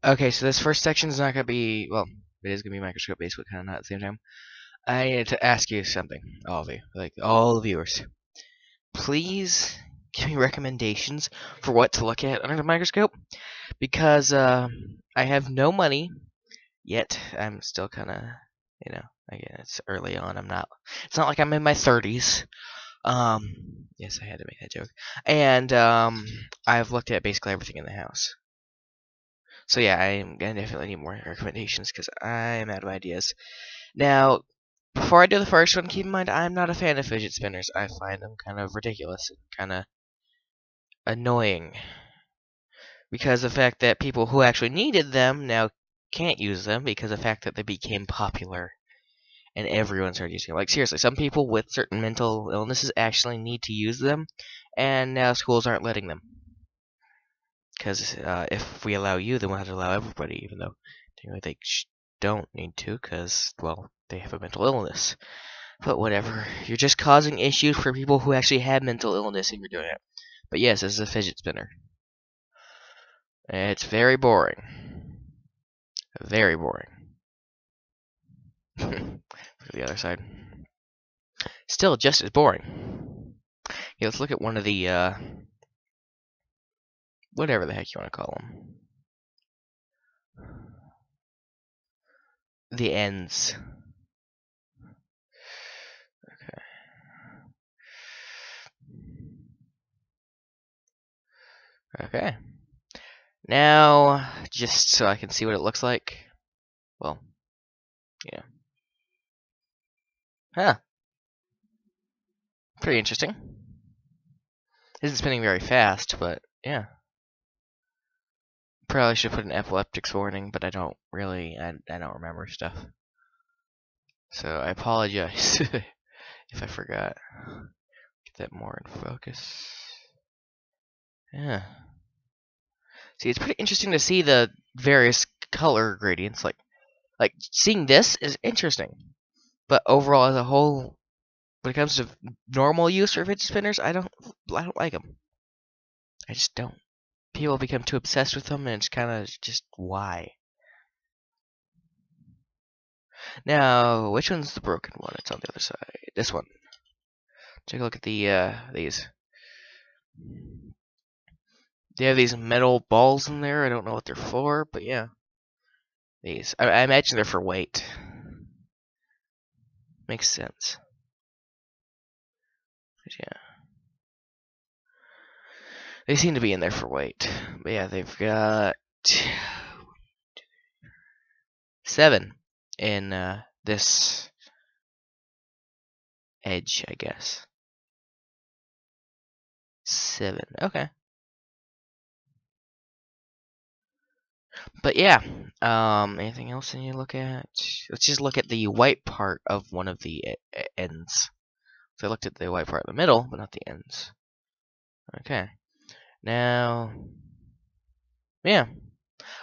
Okay, so this first section is not gonna be, well, it is gonna be microscope based, but kind of not at the same time. I need to ask you something, all of you, like all the viewers. Please give me recommendations for what to look at under the microscope, because I have no money yet. I'm still kind of, again, it's early on. I'm not. It's not like I'm in my 30s. Yes, I had to make that joke. And I've looked at basically everything in the house. So yeah, I'm gonna definitely need more recommendations because I'm out of ideas. Now, before I do the first one, keep in mind I'm not a fan of fidget spinners. I find them kind of ridiculous and kind of annoying because of the fact that people who actually needed them now can't use them because of the fact that they became popular and everyone started using them. Like seriously, some people with certain mental illnesses actually need to use them, and now schools aren't letting them. Because if we allow you, then we'll have to allow everybody, even though they don't need to, because, well, they have a mental illness. But whatever. You're just causing issues for people who actually have mental illness if you're doing it. But yes, this is a fidget spinner. It's very boring. Very boring. Look at the other side. Still just as boring. Yeah, let's look at one of the, whatever the heck you want to call them. The ends. Okay. Now, just so I can see what it looks like. Well, yeah. Huh. Pretty interesting. Isn't spinning very fast, but yeah. Probably should put an epileptics warning, but I don't really, I don't remember stuff. So I apologize if I forgot. Get that more in focus. Yeah. See, it's pretty interesting to see the various color gradients. Like seeing this is interesting, but overall as a whole, when it comes to normal use for fidget spinners, I don't like them. I just don't. People become too obsessed with them, and it's kind of just why. Now, which one's the broken one? It's on the other side. This one. Take a look at these. They have these metal balls in there. I don't know what they're for, but yeah, these. I imagine they're for weight. Makes sense. But yeah, they seem to be in there for weight. But yeah, they've got 7 in this edge, I guess. 7. Okay. But yeah, anything else you need to look at? Let's just look at the white part of one of the ends. So I looked at the white part in the middle, but not the ends. Okay. Now, yeah.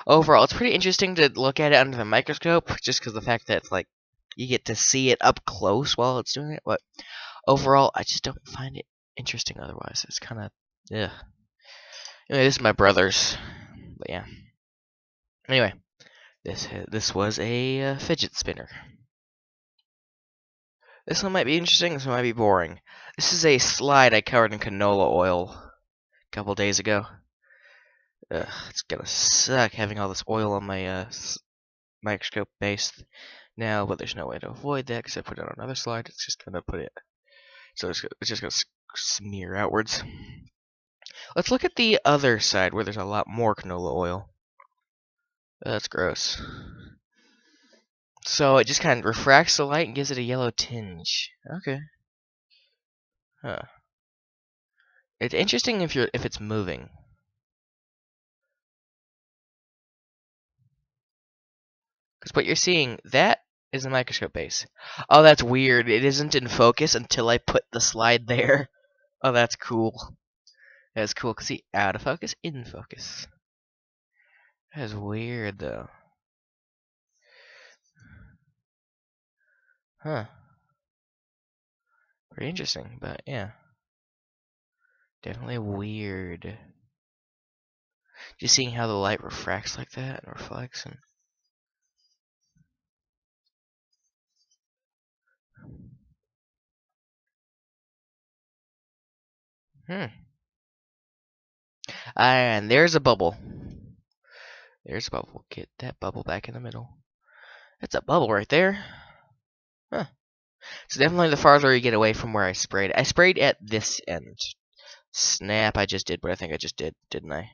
Overall, it's pretty interesting to look at it under the microscope, just because the fact that it's like you get to see it up close while it's doing it. But overall, I just don't find it interesting. Otherwise, it's kind of yeah. Anyway, this is my brother's. But yeah. Anyway, this was a fidget spinner. This one might be interesting. This one might be boring. This is a slide I covered in canola oil a couple days ago. It's gonna suck having all this oil on my microscope base now, but there's no way to avoid that because I put it on another slide. It's just gonna put it, so it's just gonna smear outwards. Let's look at the other side where there's a lot more canola oil. That's gross. So it just kind of refracts the light and gives it a yellow tinge. Okay. Huh. It's interesting if it's moving. Because what you're seeing, that is a microscope base. Oh, that's weird. It isn't in focus until I put the slide there. Oh, that's cool. That's cool. See, out of focus, in focus. That is weird, though. Huh. Pretty interesting, but yeah. Definitely weird. Just seeing how the light refracts like that and reflects and. And there's a bubble. There's a bubble. Get that bubble back in the middle. That's a bubble right there. Huh. So definitely the farther you get away from where I sprayed. I sprayed at this end. Snap, I just did what I think I just did, didn't I?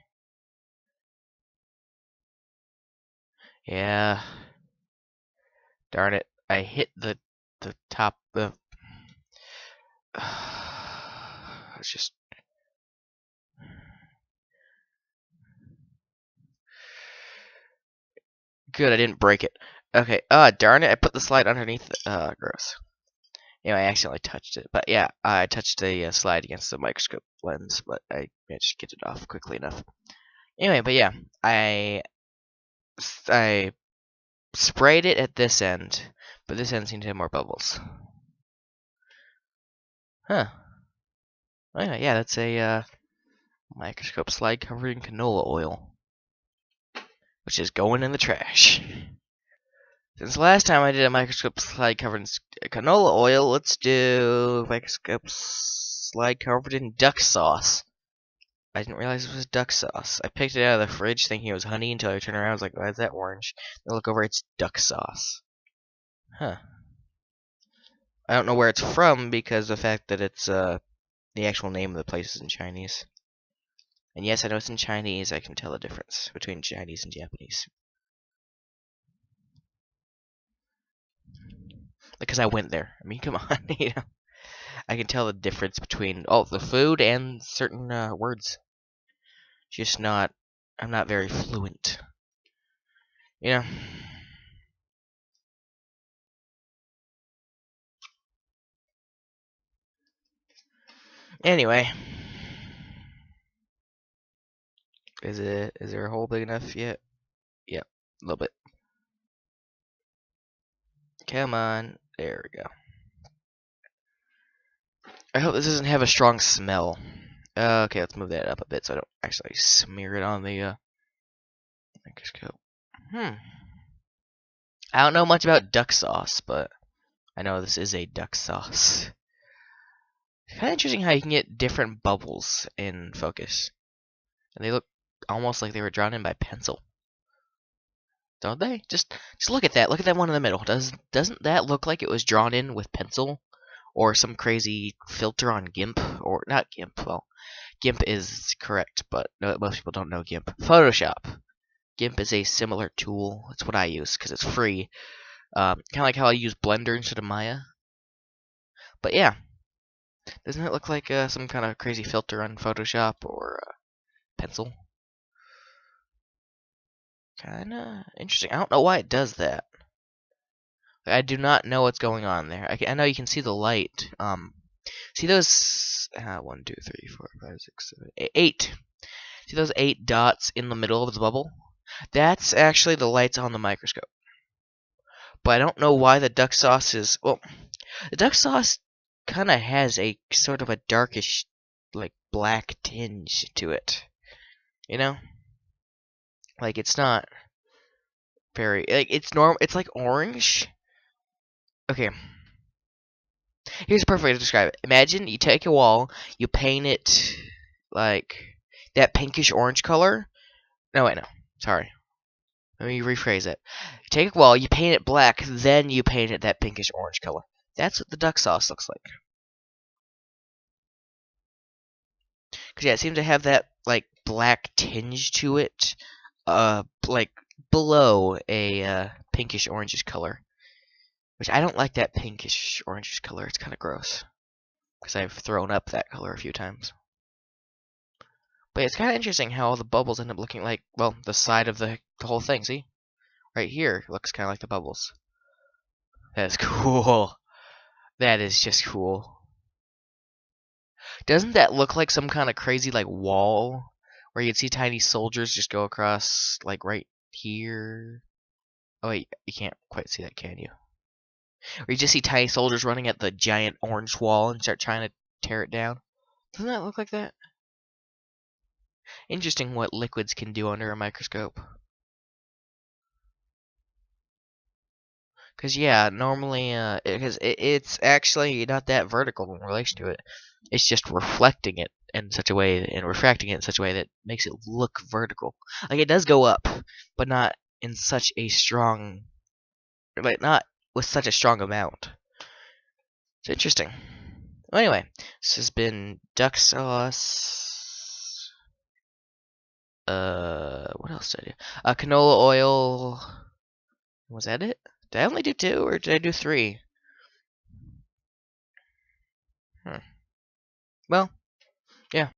Yeah. Darn it. I hit the top the it's just good I didn't break it. Okay, darn it, I put the slide underneath gross. Anyway, I accidentally touched it. But yeah, I touched the slide against the microscope lens, but I managed to get it off quickly enough. Anyway, but yeah, I sprayed it at this end, but this end seemed to have more bubbles. Huh. Oh yeah, that's a microscope slide covered in canola oil, which is going in the trash. Since last time I did a microscope slide covered in canola oil, let's do microscope slide covered in duck sauce. I didn't realize it was duck sauce. I picked it out of the fridge thinking it was honey until I turned around. I was like, why is that orange? Then I look over, it's duck sauce. Huh. I don't know where it's from because of the fact that it's the actual name of the place is in Chinese. And yes, I know it's in Chinese. I can tell the difference between Chinese and Japanese. Because I went there. I mean, come on, you know. I can tell the difference between the food and certain words. Just not. I'm not very fluent. You know. Anyway, is there a hole big enough yet? Yep, a little bit. Come on, there we go. I hope this doesn't have a strong smell. Okay, let's move that up a bit so I don't actually smear it on the microscope. I don't know much about duck sauce, but I know this is a duck sauce. It's kind of interesting how you can get different bubbles in focus. And they look almost like they were drawn in by pencil. Don't they? Just look at that. Look at that one in the middle. Doesn't that look like it was drawn in with pencil? Or some crazy filter on GIMP? Or not GIMP, well, GIMP is correct, but most people don't know GIMP. Photoshop. GIMP is a similar tool. It's what I use because it's free. Kind of like how I use Blender instead of Maya. But yeah, doesn't it look like some kind of crazy filter on Photoshop or pencil? Kinda interesting. I don't know why it does that. I do not know what's going on there. I know you can see the light. See those 1, 2, 3, 4, 5, 6, 7, 8. See those 8 dots in the middle of the bubble? That's actually the lights on the microscope. But I don't know why the duck sauce is. Well, the duck sauce kind of has a sort of a darkish, like black tinge to it. You know, like it's not very like it's normal. It's like orange. Okay, here's a perfect way to describe it. Imagine you take a wall, you paint it like that pinkish orange color. No, wait, no. Sorry. Let me rephrase it. You take a wall, you paint it black, then you paint it that pinkish orange color. That's what the duck sauce looks like. Because yeah, it seems to have that like black tinge to it, like below a pinkish orangish color. Which I don't like that pinkish orangish color. It's kind of gross. Because I've thrown up that color a few times. But it's kind of interesting how all the bubbles end up looking like, well, the side of the whole thing. See? Right here looks kind of like the bubbles. That's cool. That is just cool. Doesn't that look like some kind of crazy like wall where you'd see tiny soldiers just go across like right here? Oh wait, you can't quite see that, can you? Or you just see tiny soldiers running at the giant orange wall and start trying to tear it down. Doesn't that look like that? Interesting what liquids can do under a microscope. Because, yeah, normally, it's actually not that vertical in relation to it. It's just reflecting it in such a way, and refracting it in such a way that makes it look vertical. Like, it does go up, but not in such a strong, like, not with such a strong amount. It's interesting. Well, anyway, this has been duck sauce. What else did I do? Canola oil. Was that it? Did I only do 2, or did I do 3? Well,